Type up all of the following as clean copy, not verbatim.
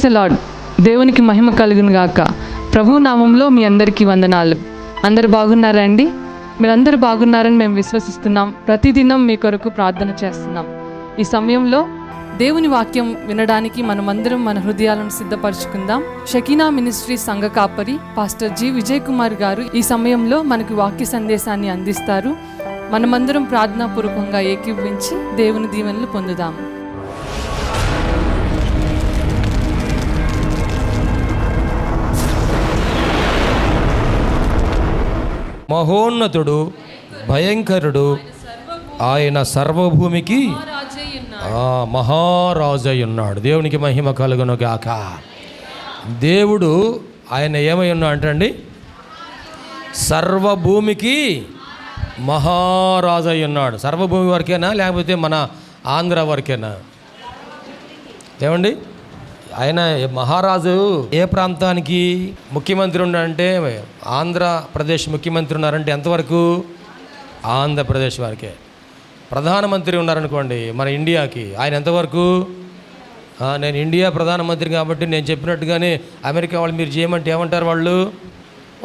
Praise the lord. దేవునికి మహిమ కలుగును గాక. ప్రభు నామంలో మీ అందరికీ వందనాలు. అందరు బాగున్నారా అండి? మీరందరూ బాగున్నారని మేము విశ్వసిస్తున్నాం. ప్రతిదినం మీ కొరకు ప్రార్థన చేస్తున్నాం. ఈ సమయంలో దేవుని వాక్యం వినడానికి మనమందరం మన హృదయాలను సిద్ధపరచుకుందాం. షకీనా మినిస్ట్రీ సంఘ కాపరి పాస్టర్ జి విజయ్ కుమార్ గారు ఈ సమయంలో మనకు వాక్య సందేశాన్ని అందిస్తారు. మనమందరం ప్రార్థనాపూర్వకంగా ఏకీభవించి దేవుని దీవెనలు పొందుదాము. మహోన్నతుడు, భయంకరుడు, ఆయన సర్వభూమికి మహారాజై ఉన్నాడు. దేవునికి మహిమ కలుగును గాక. దేవుడు ఆయన ఏమై ఉన్నా అంటండి, సర్వభూమికి మహారాజై ఉన్నాడు. సర్వభూమి వరకేనా లేకపోతే మన ఆంధ్ర వరకేనా? ఏమండి, ఆయన మహారాజు ఏ ప్రాంతానికి ముఖ్యమంత్రి ఉన్నారంటే, ఆంధ్రప్రదేశ్ ముఖ్యమంత్రి ఉన్నారంటే ఎంతవరకు? ఆంధ్రప్రదేశ్ వరకే. ప్రధానమంత్రి ఉన్నారనుకోండి మన ఇండియాకి, ఆయన ఎంతవరకు? నేను ఇండియా ప్రధానమంత్రి కాబట్టి నేను చెప్పినట్టుగానే అమెరికా వాళ్ళు మీరు చేయమంటే ఏమంటారు వాళ్ళు?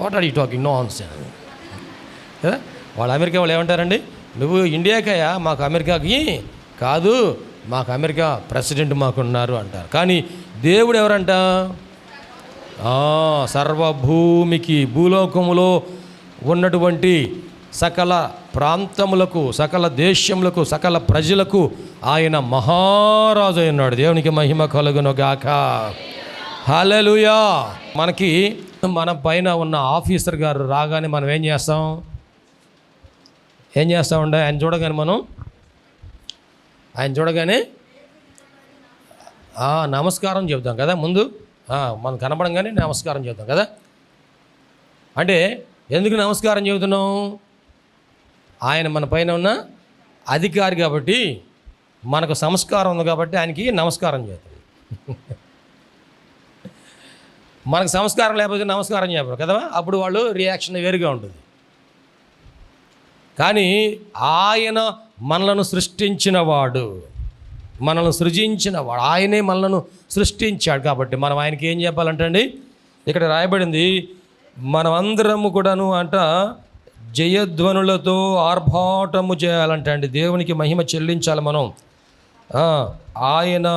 What are you talking nonsense కదా. వాళ్ళు అమెరికా వాళ్ళు ఏమంటారండి, నువ్వు ఇండియాకయ్యా, మాకు అమెరికాకి కాదు, మాకు అమెరికా ప్రెసిడెంట్ మాకున్నారు అంటారు. కానీ దేవుడు ఎవరంట? సర్వభూమికి, భూలోకములో ఉన్నటువంటి సకల ప్రాంతములకు, సకల దేశములకు, సకల ప్రజలకు ఆయన మహారాజు అయినాడు. దేవునికి మహిమ కలుగును గాక. హల్లెలూయా. మనకి మన పైన ఉన్న ఆఫీసర్ గారు రాగానే మనం ఏం చేస్తామంటే ఆయన చూడగానే నమస్కారం చెబుతాం కదా. ముందు మనం కనపడంగానే నమస్కారం చెబుతాం కదా. అంటే ఎందుకు నమస్కారం చెబుతున్నాం? ఆయన మన పైన ఉన్న అధికారి కాబట్టి, మనకు సంస్కారం ఉంది కాబట్టి ఆయనకి నమస్కారం చేస్తాం. మనకు సంస్కారం లేకపోతే నమస్కారం చెప్పరు కదా. అప్పుడు వాళ్ళు రియాక్షన్ వేరుగా ఉంటుంది. కానీ ఆయన మనలను సృష్టించినవాడు, మనల్ని సృజించినవాడు, ఆయనే మనలను సృష్టించాడు. కాబట్టి మనం ఆయనకి ఏం చెప్పాలంటండి, ఇక్కడ రాయబడింది, మనమందరము కూడాను జయధ్వనులతో ఆర్భాటము చేయాలంట అండి. దేవునికి మహిమ చెల్లించాలి మనం. ఆయన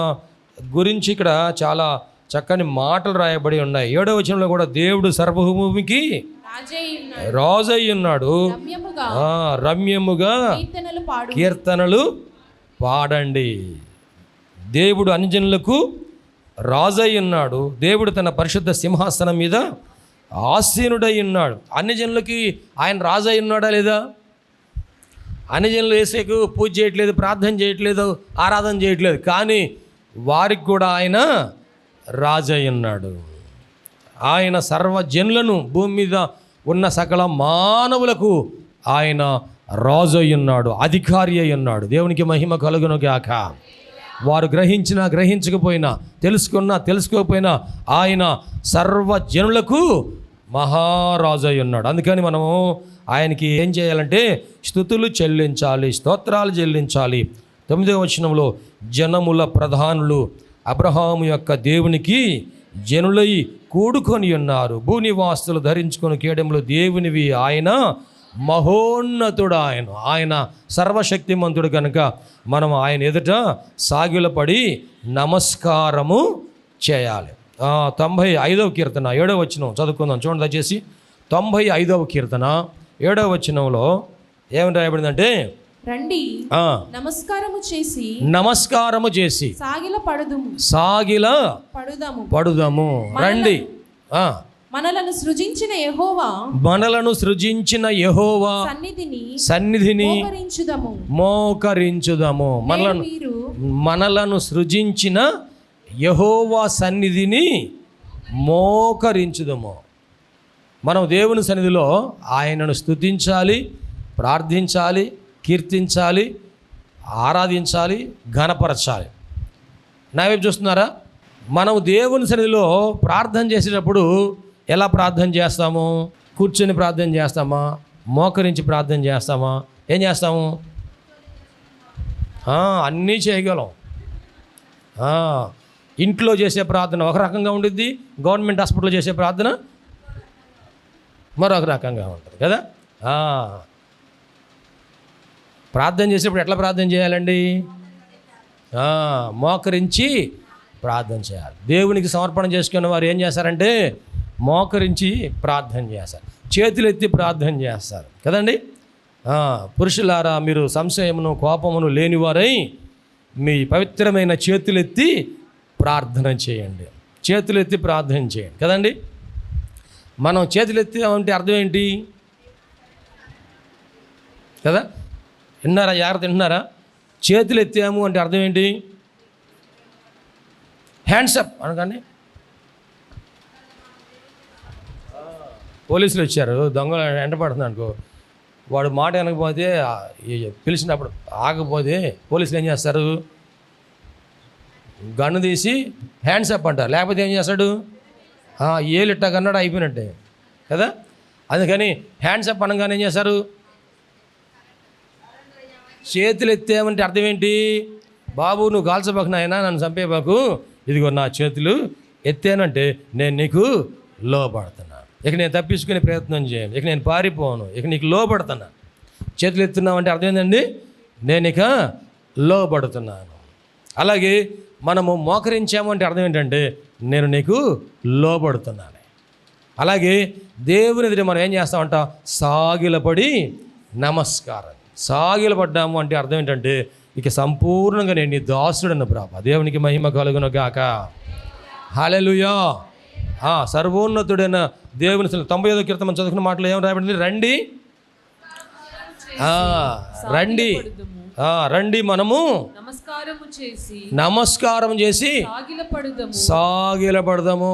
గురించి ఇక్కడ చాలా చక్కని మాటలు రాయబడి ఉన్నాయి. 7వ వచనంలో కూడా దేవుడు సర్వభూమికి రాజై ఉన్నాడు, రమ్యముగా కీర్తనలు పాడండి. దేవుడు అన్యజనులకు రాజై ఉన్నాడు. దేవుడు తన పరిశుద్ధ సింహాసనం మీద ఆసీనుడై ఉన్నాడు. అన్యజనులకి ఆయన రాజై ఉన్నాడా లేదా? అన్యజనులు యేసుకు పూజ చేయట్లేదు, ప్రార్థన చేయట్లేదు, ఆరాధన చేయట్లేదు, కానీ వారికి కూడా ఆయన రాజై ఉన్నాడు. ఆయన సర్వజనులను, భూమి మీద ఉన్న సకల మానవులకు ఆయన రాజు అయి ఉన్నాడు, అధికారి అయి ఉన్నాడు. దేవునికి మహిమ కలుగును గాక. వారు గ్రహించినా గ్రహించకపోయినా, తెలుసుకున్నా తెలుసుకోకపోయినా ఆయన సర్వజనులకు మహారాజు అయి ఉన్నాడు. అందుకని మనము ఆయనకి ఏం చేయాలంటే స్తుతులు చెల్లించాలి, స్తోత్రాలు చెల్లించాలి. 9వ వచనంలో జనముల ప్రధానులు అబ్రహాము యొక్క దేవునికి జనులై కూడుకొని ఉన్నారు, భూనివాసులు ధరించుకొని కేడెములు దేవునివి, ఆయన మహోన్నతుడు, ఆయన సర్వశక్తిమంతుడు కనుక మనం ఆయన ఎదుట సాగిలపడి నమస్కారము చేయాలి. 95వ కీర్తన 7వ వచనం చదువుకుందాం, చూడండి దయచేసి. 95వ కీర్తన 7వ వచనంలో ఏమని రాయబడిందంటే, రండి నమస్కారము చేసి సాగిల పడుదము. రండి, మనలను సృజించిన యెహోవా సన్నిధిని మోకరించుదము. మనలను సృజించిన యెహోవా సన్నిధిని మోకరించుదము. మనం దేవుని సన్నిధిలో ఆయనను స్తుతించాలి, ప్రార్థించాలి, కీర్తించాలి, ఆరాధించాలి, ఘనపరచాలి. నా వైపు చూస్తున్నారా? మనం దేవుని సన్నిధిలో ప్రార్థన చేసేటప్పుడు ఎలా ప్రార్థన చేస్తాము? కూర్చొని ప్రార్థన చేస్తామా? మోకరించి ప్రార్థన చేస్తామా? ఏం చేస్తాము? అన్నీ చేయగలం. ఇంట్లో చేసే ప్రార్థన ఒక రకంగా ఉండిద్ది, గవర్నమెంట్ హాస్పిటల్లో చేసే ప్రార్థన మరొక రకంగా ఉంటుంది కదా. ప్రార్థన చేసేప్పుడు ఎట్లా ప్రార్థన చేయాలండి? మోకరించి ప్రార్థన చేయాలి. దేవునికి సమర్పణ చేసుకున్న వారు ఏం చేస్తారంటే మోకరించి ప్రార్థన చేస్తారు, చేతులు ఎత్తి ప్రార్థన చేస్తారు కదండి. పురుషులారా, మీరు సంశయమును కోపమును లేనివారై మీ పవిత్రమైన చేతులెత్తి ప్రార్థన చేయండి. చేతులెత్తి ప్రార్థన చేయండి కదండి. మనం చేతులెత్తి అంటే అర్థం ఏంటి కదా? విన్నారా? జాగ్రత్త వింటున్నారా? చేతులు ఎత్తాము అంటే అర్థం ఏంటి? హ్యాండ్స్ అప్ అనగానే పోలీసులు వచ్చారు, దొంగలు వెంటపడుతుంది అనుకో, వాడు మాట వినకపోతే పిలిచినప్పుడు ఆగకపోతే పోలీసులు ఏం చేస్తారు? గన్ను తీసి హ్యాండ్స్ అప్ అంటారు. లేకపోతే ఏం చేస్తాడు? ఏలిట్టా కన్నాడు అయిపోయినట్టే కదా. అందుకని హ్యాండ్స్ అప్ అనగానే ఏం చేస్తారు? చేతులు ఎత్తామంటే అర్థం ఏంటి? బాబు నువ్వు కాల్చబాకు నాయనా, నన్ను చంపేబాకు, ఇదిగో నా చేతులు ఎత్తానంటే నేను నీకు లోబడుతున్నాను. ఇక నేను తప్పించుకునే ప్రయత్నం చేయను, ఇక నేను పారిపోను, ఇక నీకు లోబడుతున్నాను. చేతులు ఎత్తున్నామంటే అర్థం ఏంటండి? నేను ఇక లోబడుతున్నాను. అలాగే మనము మోకరించామంటే అర్థం ఏంటంటే నేను నీకు లోబడుతున్నాను. అలాగే దేవుని ఎదుట మనం ఏం చేస్తామంట? సాగిలపడి నమస్కారం. సాగిలపడ్డాము అంటే అర్థం ఏంటంటే ఇక సంపూర్ణంగా నేను నీ దాసుడన్న ప్రభా. దేవునికి మహిమ కలుగును గాక. హల్లెలూయా. సర్వోన్నతుడైన దేవుని 95వ కీర్తన చదువుకున్న మాటలు ఏం రాయబడింది? రండి రండి రండి మనము నమస్కారం చేసి సాగిలపడదాము.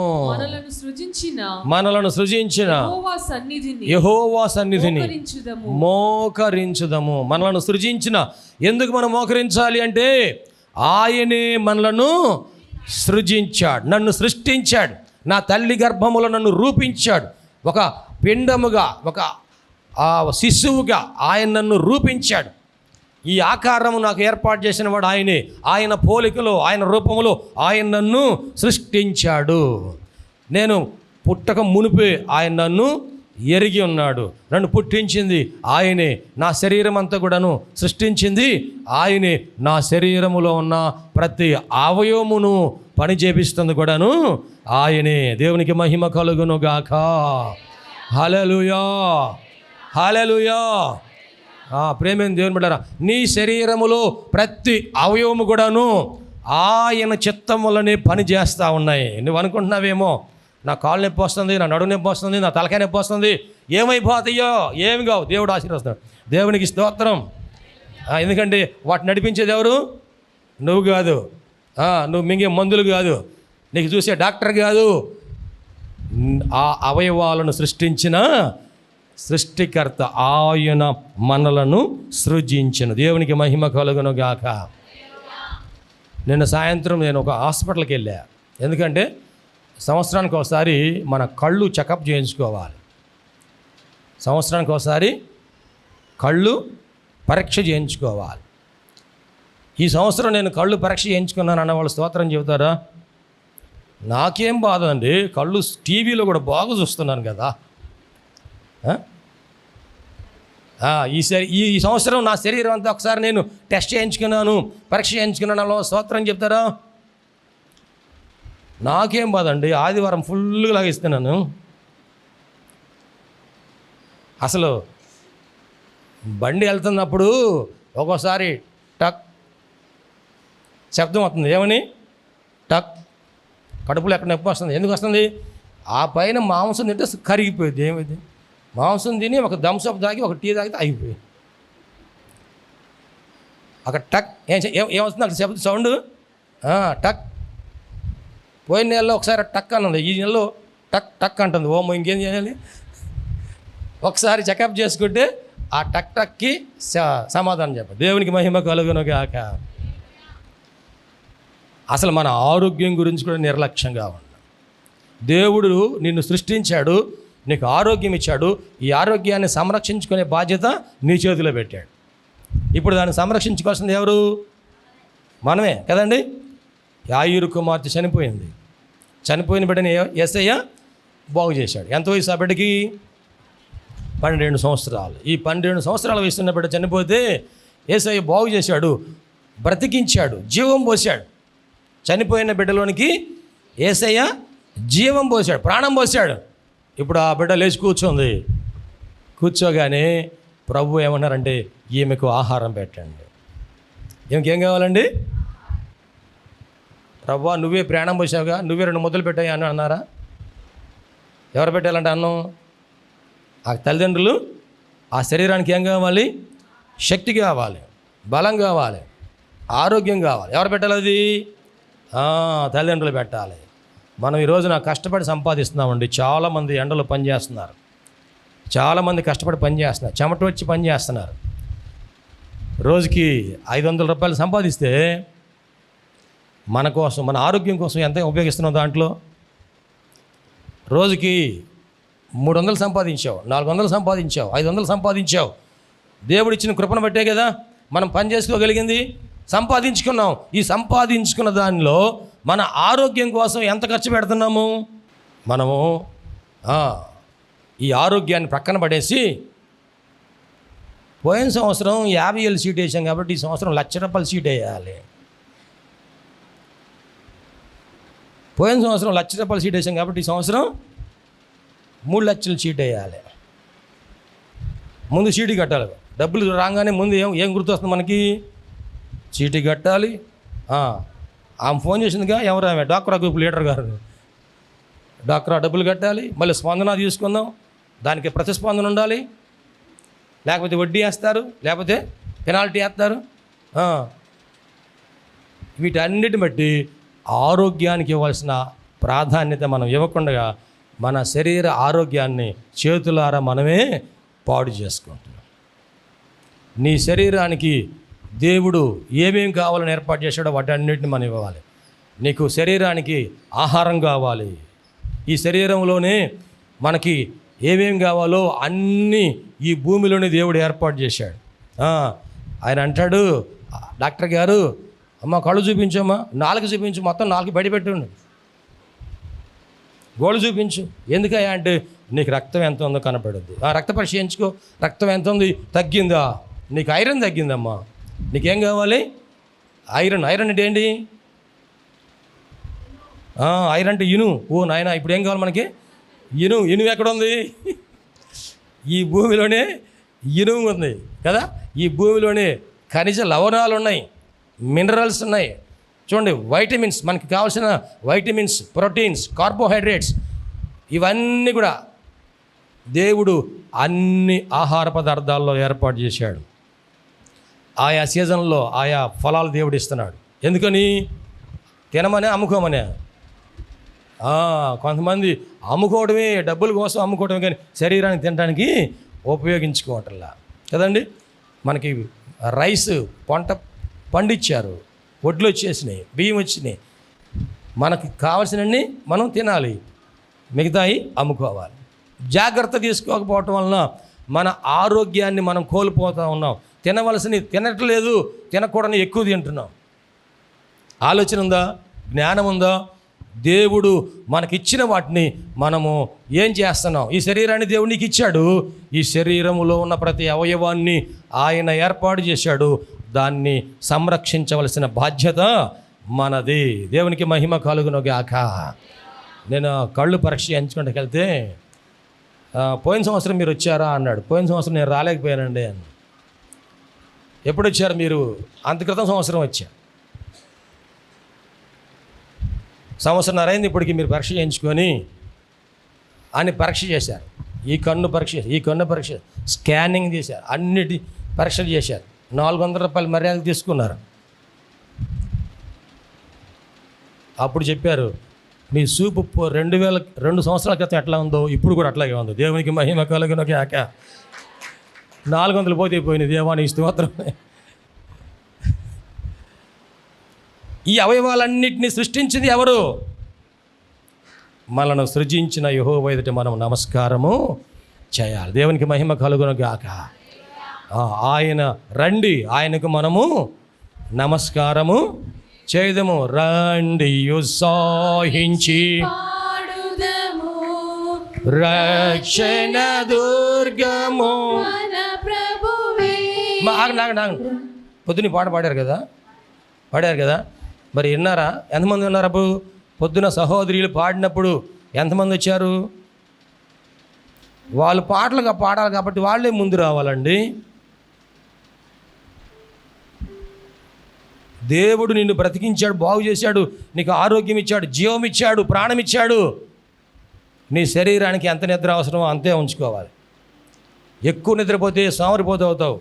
మనలను సృజించిన యెహోవా సన్నిధిని మోకరించుదము. మనలను సృజించిన, ఎందుకు మనం మోకరించాలి అంటే ఆయనే మనలను సృజించాడు, నన్ను సృష్టించాడు, నా తల్లి గర్భములో నన్ను రూపించాడు. ఒక పిండముగా, ఒక శిశువుగా ఆయన నన్ను రూపించాడు. ఈ ఆకారము నాకు ఏర్పాటు చేసిన వాడు ఆయనే. ఆయన పోలికలో, ఆయన రూపములో ఆయన నన్ను సృష్టించాడు. నేను పుట్టక మునిపే ఆయన నన్ను ఎరిగి ఉన్నాడు. నన్ను పుట్టించింది ఆయనే. నా శరీరం అంతా కూడాను సృష్టించింది ఆయనే. నా శరీరములో ఉన్న ప్రతి అవయవమును పని చేపిస్తుంది కూడాను ఆయనే. దేవునికి మహిమ కలుగును గాక. హల్లెలూయా, హల్లెలూయా. ప్రేమైన దేవుని బిడ్డలారా, నీ శరీరములో ప్రతి అవయవము కూడాను ఆయన చిత్తం వల్లనే పని చేస్తూ ఉన్నాయి. నువ్వు అనుకుంటున్నావేమో నా కాళ్ళు నొప్పి వస్తుంది, నా నడుము నొప్పి వస్తుంది, నా తలకాయ నొప్పి వస్తుంది, ఏమైపోతాయో? ఏమి కావు. దేవుడు ఆశీర్వదిస్తాడు. దేవునికి స్తోత్రం. ఎందుకంటే వాటిని నడిపించేది ఎవరు? నువ్వు కాదు, నువ్వు మింగే మందులు కాదు, నీకు చూసే డాక్టర్ కాదు. ఆ అవయవాలను సృష్టించిన సృష్టికర్త ఆయన మనలను సృజించిన. దేవునికి మహిమ కలుగును గాక. నిన్న సాయంత్రం నేను ఒక హాస్పిటల్కి వెళ్ళా. ఎందుకంటే సంవత్సరానికి ఒకసారి మన కళ్ళు చెకప్ చేయించుకోవాలి. సంవత్సరానికి ఒకసారి కళ్ళు పరీక్ష చేయించుకోవాలి. ఈ సంవత్సరం నేను కళ్ళు పరీక్ష చేయించుకున్నాను అన్న వాళ్ళు స్తోత్రం చెబుతారా? నాకేం బాధ అండి, కళ్ళు టీవీలో కూడా బాగా చూస్తున్నాను కదా. ఈ సంవత్సరం నా శరీరం అంతా ఒకసారి నేను టెస్ట్ చేయించుకున్నాను, పరీక్ష చేయించుకున్నాను అలా స్తోత్రం చెప్తారా? నాకేం బాధ అండి, ఆదివారం ఫుల్గా లాగిస్తున్నాను. అసలు బండి వెళ్తున్నప్పుడు ఒక్కోసారి టక్ శబ్దం వస్తుంది. ఏమని? టక్. కడుపులో ఎక్కడ నొప్పి వస్తుంది. ఎందుకు వస్తుంది? ఆ పైన మాంసం తింటే కరిగిపోయింది. ఏమైంది? మాంసం తిని ఒక థమ్స్అప్ తాగి ఒక టీ తాగితే అయిపోయింది. అక్కడ టక్ ఏమొస్తుంది? అక్కడ శబ్ద సౌండ్ టక్. పోయిన నెలలో ఒకసారి టక్ అన్నది, ఈ నెలలో టక్ టక్ అంటుంది. ఓమో ఇంకేం చేయాలి? ఒకసారి చెకప్ చేసుకుంటే ఆ టక్ టక్కి సమాధానం చెప్పాలి. దేవునికి మహిమ కలుగును గాక. అసలు మన ఆరోగ్యం గురించి కూడా నిర్లక్ష్యంగా ఉన్నాం. దేవుడు నిన్ను సృష్టించాడు, నీకు ఆరోగ్యం ఇచ్చాడు. ఈ ఆరోగ్యాన్ని సంరక్షించుకునే బాధ్యత నీ చేతిలో పెట్టాడు. ఇప్పుడు దాన్ని సంరక్షించుకోవాల్సింది ఎవరు? మనమే కదండి. యాయిరు కుమార్తె చనిపోయింది. చనిపోయిన బిడ్డని యేసయ్య బాగు చేశాడు. ఎంత వయసు ఆ బిడ్డకి? 12 సంవత్సరాలు. ఈ 12 సంవత్సరాల వయసున్న బిడ్డ చనిపోతే యేసయ్య బాగు చేశాడు, బ్రతికించాడు, జీవం పోశాడు. చనిపోయిన బిడ్డలోనికి యేసయ్య జీవం పోశాడు, ప్రాణం పోశాడు. ఇప్పుడు ఆ బిడ్డ లేచి కూర్చుంది. కూర్చోగానే ప్రభు ఏమన్నారంటే, ఈమెకు ఆహారం పెట్టండి. ఈమెకేం కావాలండి? ప్రభువా నువ్వే ప్రాణం పోసావుగా, నువ్వే 2 ముద్దలు పెట్టాయి అని అన్నారా? ఎవరు పెట్టాలంటే అన్నం? ఆ తల్లిదండ్రులు. ఆ శరీరానికి ఏం కావాలి? శక్తి కావాలి, బలం కావాలి, ఆరోగ్యం కావాలి. ఎవరు పెట్టాలి అది? తల్లిదండ్రులు పెట్టాలి. మనం ఈ రోజున కష్టపడి సంపాదిస్తున్నామండి. చాలామంది ఎండలో పనిచేస్తున్నారు, చాలామంది కష్టపడి పనిచేస్తున్నారు, చెమట వచ్చి పనిచేస్తున్నారు. రోజుకి 500 రూపాయలు సంపాదిస్తే మన కోసం, మన ఆరోగ్యం కోసం ఎంత ఉపయోగిస్తున్నాం? దాంట్లో రోజుకి 300 సంపాదించావు, 400 సంపాదించావు, 500 సంపాదించావు. దేవుడిచ్చిన కృపను బట్టే కదా మనం పని చేసుకోగలిగింది, సంపాదించుకున్నాం. ఈ సంపాదించుకున్న దానిలో మన ఆరోగ్యం కోసం ఎంత ఖర్చు పెడుతున్నాము? మనము ఈ ఆరోగ్యాన్ని ప్రక్కన పడేసి, పోయిన సంవత్సరం 50 ఏళ్ళు సీట్ వేసాం కాబట్టి ఈ సంవత్సరం 1,00,000 రూపాయలు సీట్ వేయాలి. పోయిన సంవత్సరం 1,00,000 రూపాయలు సీట్ వేసాం కాబట్టి ఈ సంవత్సరం 3 లక్షలు సీట్ వేయాలి. ముందు చీటీ కట్టాలి. డబ్బులు రాగానే ముందు ఏం గుర్తొస్తుంది మనకి? చీటీ కట్టాలి. ఆమె ఫోన్ చేసిందిగా, ఎవరు ఆమె? డాక్రా గ్రూప్ లీడర్ గారు. డాక్రా డబ్బులు కట్టాలి, మళ్ళీ స్పందన తీసుకుందాం, దానికి ప్రతిస్పందన ఉండాలి, లేకపోతే వడ్డీ వేస్తారు, లేకపోతే పెనాల్టీ వేస్తారు. వీటన్నిటిని బట్టి ఆరోగ్యానికి ఇవ్వాల్సిన ప్రాధాన్యత మనం ఇవ్వకుండా మన శరీర ఆరోగ్యాన్ని చేతులారా మనమే పాడు చేసుకుంటున్నాం. నీ శరీరానికి దేవుడు ఏమేమి కావాలని ఏర్పాటు చేశాడో వాటన్నిటిని మనం ఇవ్వాలి. నీకు శరీరానికి ఆహారం కావాలి. ఈ శరీరంలోనే మనకి ఏమేమి కావాలో అన్నీ ఈ భూమిలోనే దేవుడు ఏర్పాటు చేశాడు. ఆయన అంటాడు, డాక్టర్ గారు, అమ్మ కళ్ళు చూపించమ్మా, నాలుగు చూపించు, మొత్తం 4 బయటపెట్టుండు, గోళ్ళు చూపించు. ఎందుకయ్యా అంటే నీకు రక్తం ఎంత ఉందో కనపడుద్ది. రక్త పరీక్ష చేయించుకో, రక్తం ఎంత ఉంది, తగ్గిందా? నీకు ఐరన్ తగ్గిందమ్మా. నీకేం కావాలి? ఐరన్. ఐరన్ అంటే ఏంటి? ఐరన్ అంటే ఇనుము. ఓ నాయన, ఇప్పుడు ఏం కావాలి మనకి? ఇనుము. ఇనుము ఎక్కడ ఉంది? ఈ భూమిలోనే ఇనుము ఉంది కదా. ఈ భూమిలోనే ఖనిజ లవణాలు ఉన్నాయి, మినరల్స్ ఉన్నాయి. చూడండి, వైటమిన్స్, మనకి కావాల్సిన వైటమిన్స్, ప్రోటీన్స్, కార్బోహైడ్రేట్స్, ఇవన్నీ కూడా దేవుడు అన్ని ఆహార పదార్థాల్లో ఏర్పాటు చేశాడు. ఆయా సీజన్లో ఆయా ఫలాలు దేవుడు ఇస్తున్నాడు. ఎందుకని? తినమనే, అమ్ముకోమనే. కొంతమంది అమ్ముకోవడమే, డబ్బుల కోసం అమ్ముకోవడమే, కానీ శరీరానికి తినడానికి ఉపయోగించుకోవటంలా కదండి. మనకి రైస్ పంట పండించారు, వడ్లు వచ్చేసినాయి, బియ్యం వచ్చినాయి. మనకి కావాల్సినన్ని మనం తినాలి, మిగతాయి అమ్ముకోవాలి. జాగ్రత్త తీసుకోకపోవటం వలన మన ఆరోగ్యాన్ని మనం కోల్పోతూ ఉన్నాం. తినవలసినవి తినట్లేదు, తినకూడని ఎక్కువ తింటున్నాం. ఆలోచన ఉందా? జ్ఞానం ఉందా? దేవుడు మనకిచ్చిన వాటిని మనము ఏం చేస్తున్నాం? ఈ శరీరాన్ని దేవుడు నీకు ఇచ్చాడు. ఈ శరీరంలో ఉన్న ప్రతి అవయవాన్ని ఆయన ఏర్పాటు చేశాడు. దాన్ని సంరక్షించవలసిన బాధ్యత మనది. దేవునికి మహిమ కలుగునుగాక. నేను కళ్ళు పరీక్ష ఎంచుకుంటూ వెళ్తే, పోయిన సంవత్సరం మీరు వచ్చారా అన్నాడు. పోయిన సంవత్సరం నేను రాలేకపోయానండి అన్న. ఎప్పుడు వచ్చారు మీరు? అంత క్రితం సంవత్సరం వచ్చా. సంవత్సరం అయింది ఇప్పటికి మీరు పరీక్ష చేయించుకొని అని పరీక్ష చేశారు. ఈ కన్ను పరీక్ష, ఈ కన్ను పరీక్ష, స్కానింగ్ చేశారు, అన్నిటి పరీక్షలు చేశారు. 400 రూపాయలు మర్యాద తీసుకున్నారు. అప్పుడు చెప్పారు, మీ చూపు 2 సంవత్సరాల క్రితం ఎట్లా ఉందో ఇప్పుడు కూడా అట్లాగే ఉంది. దేవునికి మహిమ కలుగునుగాక. 400 పోతే పోయినాయి, దేవానికి స్తోత్రం. ఈ అవయవాలన్నింటినీ సృష్టించింది ఎవరు? మనను సృజించిన యెహోవా ఎదుట మనం నమస్కారము చేయాలి. దేవునికి మహిమ కలుగునుగాక. ఆయన రండి, ఆయనకు మనము నమస్కారము చేదము. రండి ఉత్సాహించి పాడుదము రక్షణ దుర్గము. మన ప్రభువే. ఆగండి. పొద్దున్న పాట పాడారు కదా మరి విన్నారా? ఎంతమంది ఉన్నారు? అప్పుడు పొద్దున సహోదరులు పాడినప్పుడు ఎంతమంది వచ్చారు? వాళ్ళు పాటలుగా పాడాలి కాబట్టి వాళ్ళే ముందు రావాలండి. దేవుడు నిన్ను బ్రతికించాడు, బాగు చేశాడు, నీకు ఆరోగ్యం ఇచ్చాడు, జీవం ఇచ్చాడు, ప్రాణం ఇచ్చాడు. నీ శరీరానికి ఎంత నిద్ర అవసరమో అంతే ఉంచుకోవాలి. ఎక్కువ నిద్రపోతే సోమరిపోతూ అవుతావు,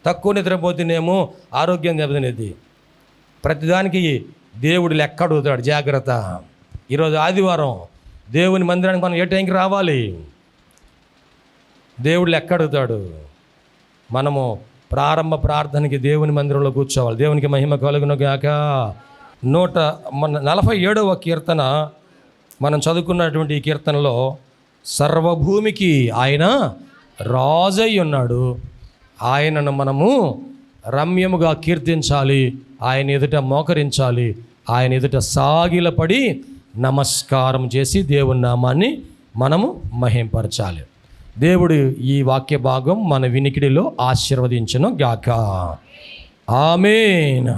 తక్కువ నిద్రపోతేనేమో ఆరోగ్యం దెబ్బతినేది. ప్రతిదానికి దేవుడు లెక్క అడుగుతాడు. జాగ్రత్త. ఈరోజు ఆదివారం దేవుని మందిరానికి మనం ఏ టైంకి రావాలి? దేవుడు లెక్క అడుగుతాడు. మనము ప్రారంభ ప్రార్థనకి దేవుని మందిరంలో కూర్చోవాలి. దేవునికి మహిమ కలుగును గాక. 147వ కీర్తన మనం చదువుకున్నటువంటి ఈ కీర్తనలో సర్వభూమికి ఆయన రాజై ఉన్నాడు, ఆయనను మనము రమ్యముగా కీర్తించాలి, ఆయన ఎదుట మోకరించాలి, ఆయన ఎదుట సాగిలపడి నమస్కారం చేసి దేవుని నామాన్ని మనము మహింపరచాలి. దేవుడు ఈ వాక్య భాగం మన వినికిడిలో ఆశీర్వదించును గాక. ఆమేన్.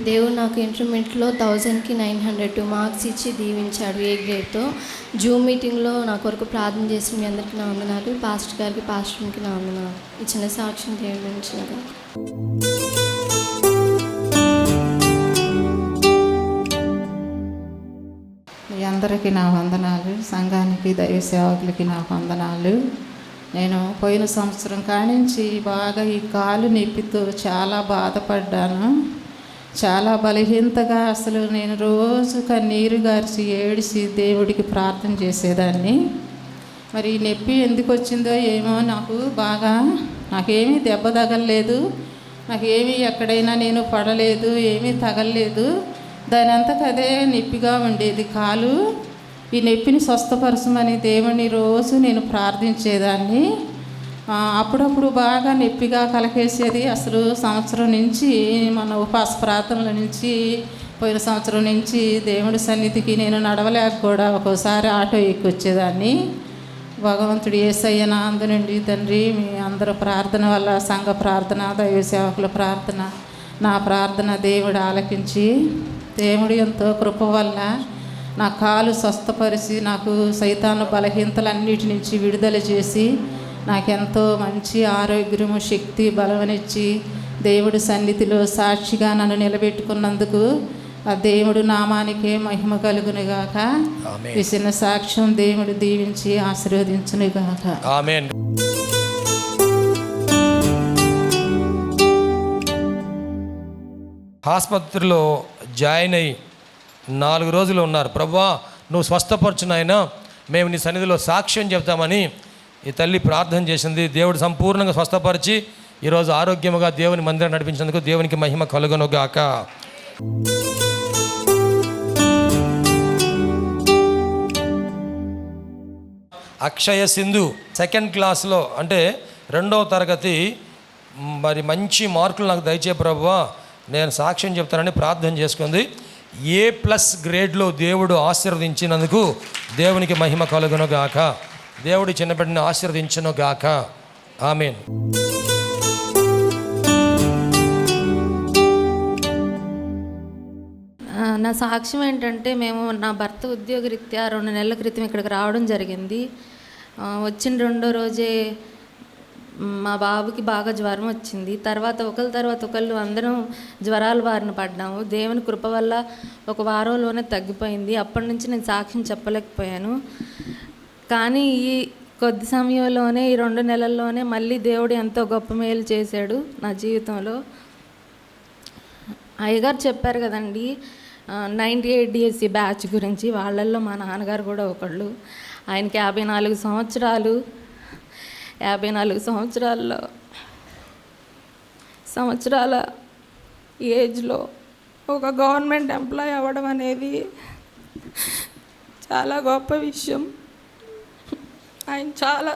దేవుడు నాకు ఇంటర్మీడియట్లో 1000కి 902 మార్క్స్ ఇచ్చి దీవించాడు ఏ గ్రేడ్తో. జూమ్ మీటింగ్లో నా కొరకు ప్రార్థన చేసిన మీ అందరికీ నా వందనాలు. పాస్టర్ గారికి, పాస్టర్కి నా వందనాలు. ఈ చిన్న సాక్ష్యం దేవుడు ఇచ్చినగా. మీ అందరికీ నా వందనాలు. సంఘానికి, దైవ సేవకులకి నా వందనాలు. నేను పోయిన సంవత్సరం కానించి బాగా ఈ కాలు నొప్పితో చాలా బాధపడ్డాను. చాలా బలహీనతగా అసలు నేను రోజు కన్నీరు గారిచి ఏడిసి దేవుడికి ప్రార్థన చేసేదాన్ని. మరి ఈ నొప్పి ఎందుకు వచ్చిందో ఏమో నాకేమీ దెబ్బ తగలలేదు, నాకేమీ ఎక్కడైనా నేను పడలేదు, ఏమీ తగలలేదు. దాని అంతకదే నొప్పిగా ఉండేది కాలు. ఈ నొప్పిని స్వస్థపరచమని దేవుని రోజు నేను ప్రార్థించేదాన్ని. అప్పుడప్పుడు బాగా నొప్పిగా కలకేసేది. అసలు సంవత్సరం నుంచి మన ఉపవాస ప్రార్థనల నుంచి పోయిన సంవత్సరం నుంచి దేవుడి సన్నిధికి నేను నడవలేక కూడా ఒక్కోసారి ఆటో ఎక్కి వచ్చేదాన్ని. భగవంతుడు యేసయ్య నా అందునండి తండ్రి, మీ అందరూ ప్రార్థన వల్ల, సంఘ ప్రార్థన, దైవ సేవకుల ప్రార్థన, నా ప్రార్థన దేవుడు ఆలకించి దేవుడు ఎంతో కృప వల్ల నా కాలు స్వస్థపరిచి నాకు సైతాను బలహీనతలన్నిటి నుంచి విడుదల చేసి నాకెంతో మంచి ఆరోగ్యము, శక్తి, బలమనిచ్చి దేవుడి సన్నిధిలో సాక్షిగా నన్ను నిలబెట్టుకున్నందుకు ఆ దేవుడు నామానికే మహిమ కలుగునుగాక. ఈ చిన్న సాక్ష్యం దేవుడు దీవించి ఆశీర్వదించునుగాక. ఆమేన్. ఆసుపత్రిలో జాయిన్ అయ్యి 4 రోజులు ఉన్నారు. ప్రభువా నువ్వు స్వస్థపరచు నాయనా, మేము నీ సన్నిధిలో సాక్ష్యం చెప్తామని ఈ తల్లి ప్రార్థన చేసింది. దేవుడు సంపూర్ణంగా స్వస్థపరిచి ఈరోజు ఆరోగ్యముగా దేవుని మందిరం నడిపించినందుకు దేవునికి మహిమ కలుగును గాక. అక్షయ సింధు 2nd క్లాస్లో అంటే 2వ తరగతి మరి మంచి మార్కులు నాకు దయచే ప్రభువా, నేను సాక్ష్యం చెప్తానని ప్రార్థన చేసుకుంది. A+ గ్రేడ్లో దేవుడు ఆశీర్వదించినందుకు దేవునికి మహిమ కలుగును గాక. దేవుడి చిన్నబిడ్డని ఆశీర్వదించును గాక. ఆమేన్. నా సాక్ష్యం ఏంటంటే, నా భర్త ఉద్యోగరీత్యా 2 నెలల క్రితం ఇక్కడికి రావడం జరిగింది. వచ్చిన 2వ రోజే మా బాబుకి బాగా జ్వరం వచ్చింది. తర్వాత ఒకళ్ళు అందరం జ్వరాల బారిన పడ్డాము. దేవుని కృప వల్ల ఒక వారంలోనే తగ్గిపోయింది. అప్పటి నుంచి నేను సాక్ష్యం చెప్పలేకపోయాను. కానీ ఈ కొద్ది సమయంలోనే, ఈ 2 నెలల్లోనే మళ్ళీ దేవుడు ఎంతో గొప్ప మేలు చేశాడు నా జీవితంలో. అయ్యగారు చెప్పారు కదండి 98 DSC బ్యాచ్ గురించి. వాళ్ళల్లో మా నాన్నగారు కూడా ఒకళ్ళు. ఆయనకి 54 సంవత్సరాలు. 54 సంవత్సరాల ఏజ్లో ఒక గవర్నమెంట్ ఎంప్లాయ్ అవ్వడం అనేది చాలా గొప్ప విషయం. ఆయన చాలా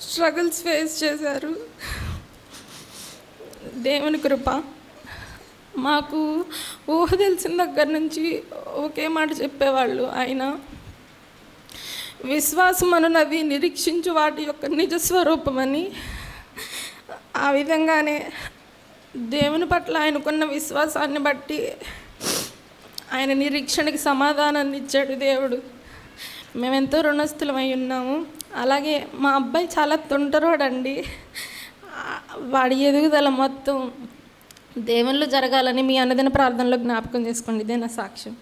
స్ట్రగుల్స్ ఫేస్ చేశారు. దేవుని కృప. మాకు ఊహ తెలిసిన దగ్గర నుంచి ఒకే మాట చెప్పేవాళ్ళు ఆయన, విశ్వాసం అనున్నది నిరీక్షించు వాటి యొక్క నిజస్వరూపమని. ఆ విధంగానే దేవుని పట్ల ఆయనకున్న విశ్వాసాన్ని బట్టి ఆయన నిరీక్షణకి సమాధానాన్ని ఇచ్చాడు దేవుడు. మేమెంతో రుణస్థులమై ఉన్నాము. అలాగే మా అబ్బాయి చాలా తుంటరోడండి. వాడి ఎదుగుదల మొత్తం దేవుళ్ళు జరగాలని మీ అన్నదిన ప్రార్థనలో జ్ఞాపకం చేసుకోండి. ఇదే నా సాక్ష్యం.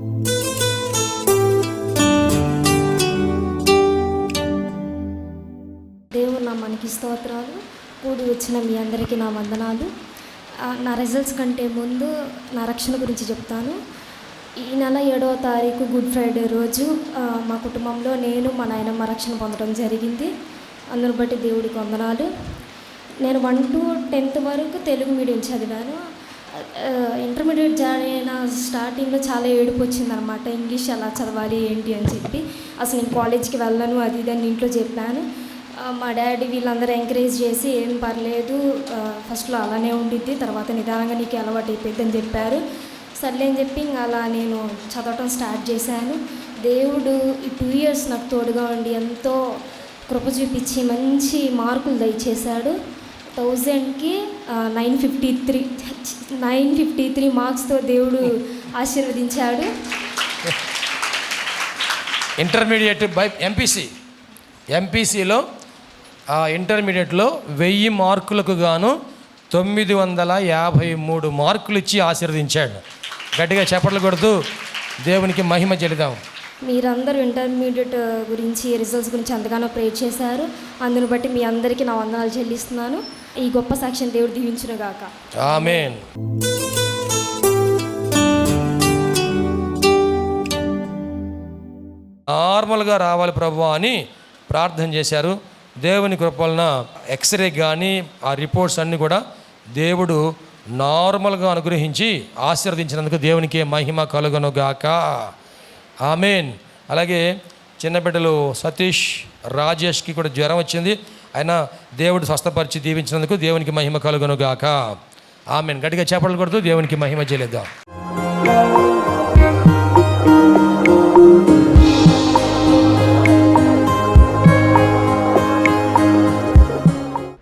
దేవుడు నా మనకి స్తోత్రాలు. కూడి వచ్చిన మీ అందరికీ నా వందనాలు. నా రిజల్ట్స్ కంటే ముందు నా రక్షణ గురించి చెప్తాను. ఈ నెల 7వ తారీఖు గుడ్ ఫ్రైడే రోజు మా కుటుంబంలో నేను మా నాయనమ్మ రక్షణ పొందడం జరిగింది. అందును బట్టి దేవుడికి వందనాలు. నేను 1 to 10th వరకు తెలుగు మీడియం చదివాను. ఇంటర్మీడియట్ జాయిన్ అయిన స్టార్టింగ్లో చాలా ఏడుపు వచ్చిందనమాట. ఇంగ్లీష్ ఎలా చదవాలి ఏంటి అని చెప్పి, అసలు నేను కాలేజ్కి వెళ్ళను అది ఇది అని ఇంట్లో చెప్పాను. మా డాడీ వీళ్ళందరూ ఎంకరేజ్ చేసి ఏం పర్లేదు, ఫస్ట్లో అలానే ఉండిద్ది, తర్వాత నిదానంగా నీకు అలవాటు అయిపోయింది అని చెప్పారు. సర్లే అని చెప్పి ఇంకా అలా నేను చదవటం స్టార్ట్ చేశాను. దేవుడు ఈ 2 years నాకు తోడుగా ఉండి ఎంతో కృప చూపించి మంచి మార్కులు దయచేశాడు. 1000కి 953 మార్క్స్తో దేవుడు ఆశీర్వదించాడు. ఇంటర్మీడియట్ బై ఎంపీసీలో ఇంటర్మీడియట్లో 1000 మార్కులకు గాను 953 మార్కులు ఇచ్చి ఆశీర్వదించాడు. గట్టిగా చప్పట్లు కొడుతూ దేవునికి మహిమ చెల్లిద్దాం. మీరందరూ ఇంటర్మీడియట్ గురించి రిజల్ట్స్ గురించి ఎంతగానో ప్రే చేశారు. అందును బట్టి మీ అందరికీ నా వందనాలు చెల్లిస్తున్నాను. ఈ గొప్ప సాక్ష్యం దేవుడు దీవించును గాక. ఆమేన్. నార్మల్గా రావాలి ప్రభువా అని ప్రార్థన చేశారు. దేవుని కృపలన ఎక్స్రే కానీ ఆ రిపోర్ట్స్ అన్నీ కూడా దేవుడు నార్మల్గా అనుగ్రహించి ఆశీర్వదించినందుకు దేవునికి మహిమ కలుగును గాక. ఆమేన్. అలాగే చిన్న బిడ్డలు సతీష్ రాజేష్కి కూడా జ్వరం వచ్చింది. అయినా దేవుడు స్వస్థపరిచి దీవించినందుకు దేవునికి మహిమ కలుగును గాక. ఆమేన్. గట్టిగా చేపలు కొడుతూ దేవునికి మహిమ చెల్లిద్దాం.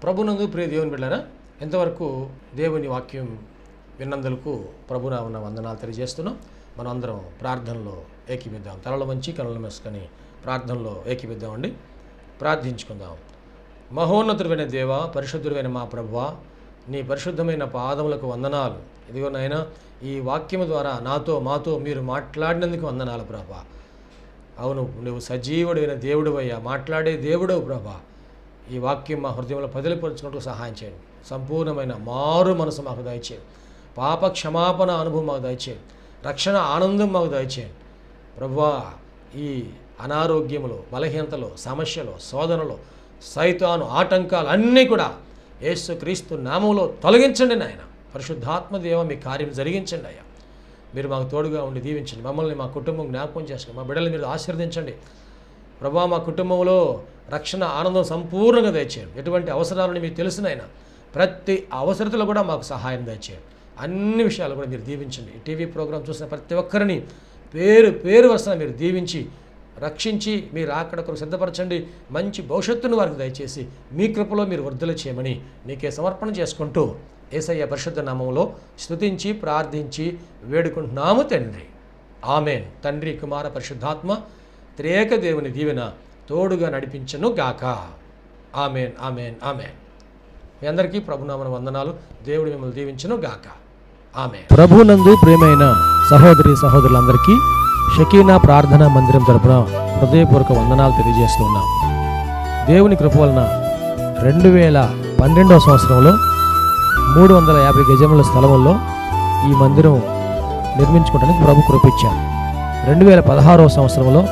ప్రభునందు ప్రియ దేవుని బిడ్డలారా, ఎంతవరకు దేవుని వాక్యం విన్నందులకు ప్రభునామమున వందనాలు తెలియజేస్తున్నాం. మనం అందరం ప్రార్థనలో ఏకీపిద్దాం. తలలు వంచి కనులు మూసుకొని ప్రార్థనలో ఏకీపిద్దామండి. ప్రార్థించుకుందాం. మహోన్నతుడైన దేవ, పరిశుద్ధుడైన మా ప్రభువా, నీ పరిశుద్ధమైన పాదములకు వందనాలు. ఇదిగో నాయనా, ఈ వాక్యము ద్వారా మాతో మీరు మాట్లాడినందుకు వందనాలు ప్రభా. అవును, నువ్వు సజీవుడైన దేవుడు అయ్యా, మాట్లాడే దేవుడవు ప్రభా. ఈ వాక్యం మా హృదయంలో పదిలిపరుచుకుంటూ సహాయం చేయండి. సంపూర్ణమైన మారు మనసు మాకు దయచేయండి. పాప క్షమాపణ అనుభవం మాకు దయచేయండి. రక్షణ ఆనందం మాకు దయచేయండి ప్రభువా. ఈ అనారోగ్యములు, బలహీనతలు, సమస్యలు, శోధనలు, సైతాను ఆటంకాలు అన్నీ కూడా యేసుక్రీస్తు నామములో తొలగించండి నాయన. పరిశుద్ధాత్మ దేవ, మీ కార్యం జరిగించండి అయ్యా. మీరు మాకు తోడుగా ఉండి దీవించండి. మమ్మల్ని, మా కుటుంబం జ్ఞాపకం చేసుకోండి. మా బిడ్డలు మీరు ఆశీర్వదించండి ప్రభువా. మా కుటుంబంలో రక్షణ ఆనందం సంపూర్ణంగా దయచేయండి. ఎటువంటి అవసరాలని మీకు తెలుసునైనా ప్రతి అవసరతలో కూడా మాకు సహాయం దయచేయండి. అన్ని విషయాలు కూడా మీరు దీవించండి. ఈ టీవీ ప్రోగ్రాం చూసిన ప్రతి ఒక్కరిని పేరు వరుసన మీరు దీవించి రక్షించి మీరు అక్కడ సిద్ధపరచండి. మంచి భవిష్యత్తును వారికి దయచేసి మీ కృపలో మీరు వర్ధలు చేయమని నీకే సమర్పణ చేసుకుంటూ యేసయ్య పరిశుద్ధ నామములో స్తుతించి ప్రార్థించి వేడుకుంటున్నాము తండ్రి. ఆమేన్. తండ్రి, కుమార, పరిశుద్ధాత్మ త్రియేక దేవుని దీవెన తోడుగా నడిపించను గాక. ఆమేన్, ఆమేన్, ఆమేన్. మీ అందరికీ ప్రభునామన వందనాలు. దేవుడు మిమ్మల్ని దీవించను గాక. ఆమేన్. ప్రభునందు ప్రియమైన సహోదరి సహోదరులందరికీ షకీనా ప్రార్థనా మందిరం తరపున హృదయపూర్వక వందనాలు తెలియజేస్తున్నాం. దేవుని కృప వలన 2012వ సంవత్సరంలో 350 గజముల స్థలంలో ఈ మందిరం నిర్మించుకోవడానికి ప్రభు కృపించారు. 2016వ సంవత్సరంలో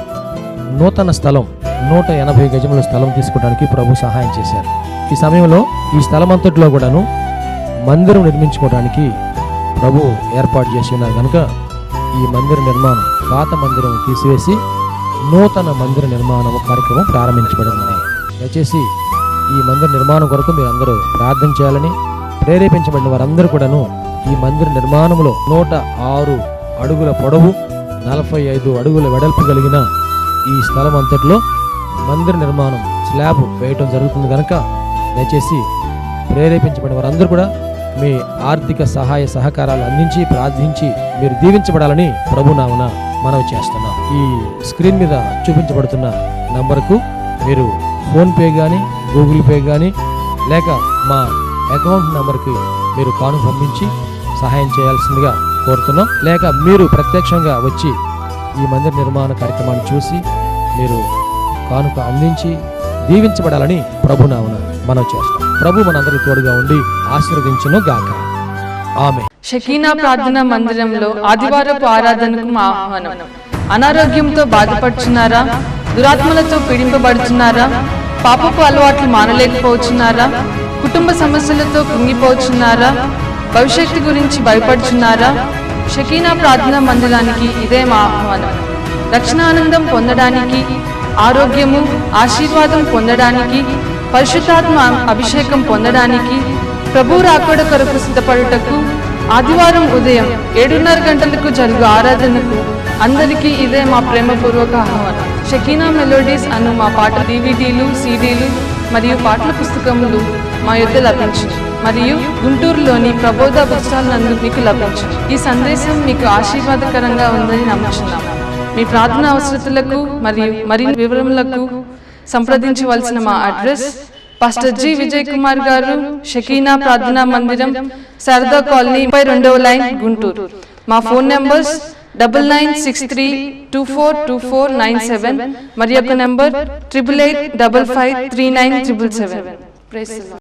నూతన స్థలం 180 గజముల స్థలం తీసుకోవడానికి ప్రభు సహాయం చేశారు. ఈ సమయంలో ఈ స్థలం అంతట్లో కూడాను మందిరం నిర్మించుకోవడానికి ప్రభు ఏర్పాటు చేసి ఉన్నారు కనుక ఈ మందిర నిర్మాణం, పాత మందిరం తీసివేసి నూతన మందిర నిర్మాణం కార్యక్రమం ప్రారంభించబడింది. దయచేసి ఈ మందిర నిర్మాణం కొరకు మీరు అందరూ ప్రార్థన చేయాలని, ప్రేరేపించబడిన వారందరూ కూడాను ఈ మందిర నిర్మాణంలో 106 అడుగుల పొడవు 45 అడుగుల వెడల్పు కలిగిన ఈ స్థలం అంతట్లో మందిర నిర్మాణం స్లాబ్ వేయటం జరుగుతుంది కనుక దయచేసి ప్రేరేపించబడిన వారందరూ కూడా మీ ఆర్థిక సహాయ సహకారాలు అందించి ప్రార్థించి మీరు దీవించబడాలని ప్రభునామమున మనవి చేస్తున్నాం. ఈ స్క్రీన్ మీద చూపించబడుతున్న నంబర్కు మీరు ఫోన్పే కానీ గూగుల్ పే కానీ లేక మా అకౌంట్ నెంబర్కి మీరు కానుక పంపించి సహాయం చేయాల్సిందిగా కోరుతున్నాం. లేక మీరు ప్రత్యక్షంగా వచ్చి ఈ మందిర నిర్మాణ కార్యక్రమాన్ని చూసి మీరు కానుక అందించి దీవించబడాలని ప్రభునామమున మనవి చేస్తాం. ప్రభు మనందరికీ తోడుగా ఉండి ఆశీర్వదించును గాక. ఆమె. షకీనా ప్రార్థనా మందిరంలో ఆదివారపు ఆరాధనకు మా ఆహ్వానం. అనారోగ్యంతో బాధపడుచున్నారా? దురాత్మలతో పీడింపబడుచున్నారా? పాపపు అలవాట్లు మానలేకపోతున్నారా? కుటుంబ సమస్యలతో కృంగిపోతున్నారా? భవిష్యత్తు గురించి భయపడుచున్నారా? షకీనా ప్రార్థనా మందిరానికి ఇదే మా ఆహ్వానం. రక్షణానందం పొందడానికి, ఆరోగ్యము ఆశీర్వాదం పొందడానికి, పరిశుద్ధాత్మ అభిషేకం పొందడానికి, ప్రభు రాకడ కొరకు సిద్ధపడుటకు ఆదివారం ఉదయం 7:30 గంటలకు జరుగు ఆరాధనకు అందరికీ ఇదే మా ప్రేమపూర్వక ఆహ్వానం. షకీనా మెలోడీస్ అను మా పాట DVDలు, CDలు మరియు పాటల పుస్తకములు మా యొద్ద లభించును మరియు గుంటూరులోని ప్రబోధ బుక్స్టాల్ నందు మీకు లభించును. ఈ సందేశం మీకు ఆశీర్వాదకరంగా ఉందని నమ్ముచున్నాం. మీ ప్రార్థన అవసరతలకు మరియు మరిన్ని వివరములకు సంప్రదించవలసిన మా address pastor G. Vijay Kumar గారు, షకీనా ప్రార్థనా మందిరం, శారదా కాలనీ, 32వ లైన్, గుంటూరు. మా ఫోన్ నంబర్స్ 9963242497 మరియు ఒక నంబర్ 8885539777.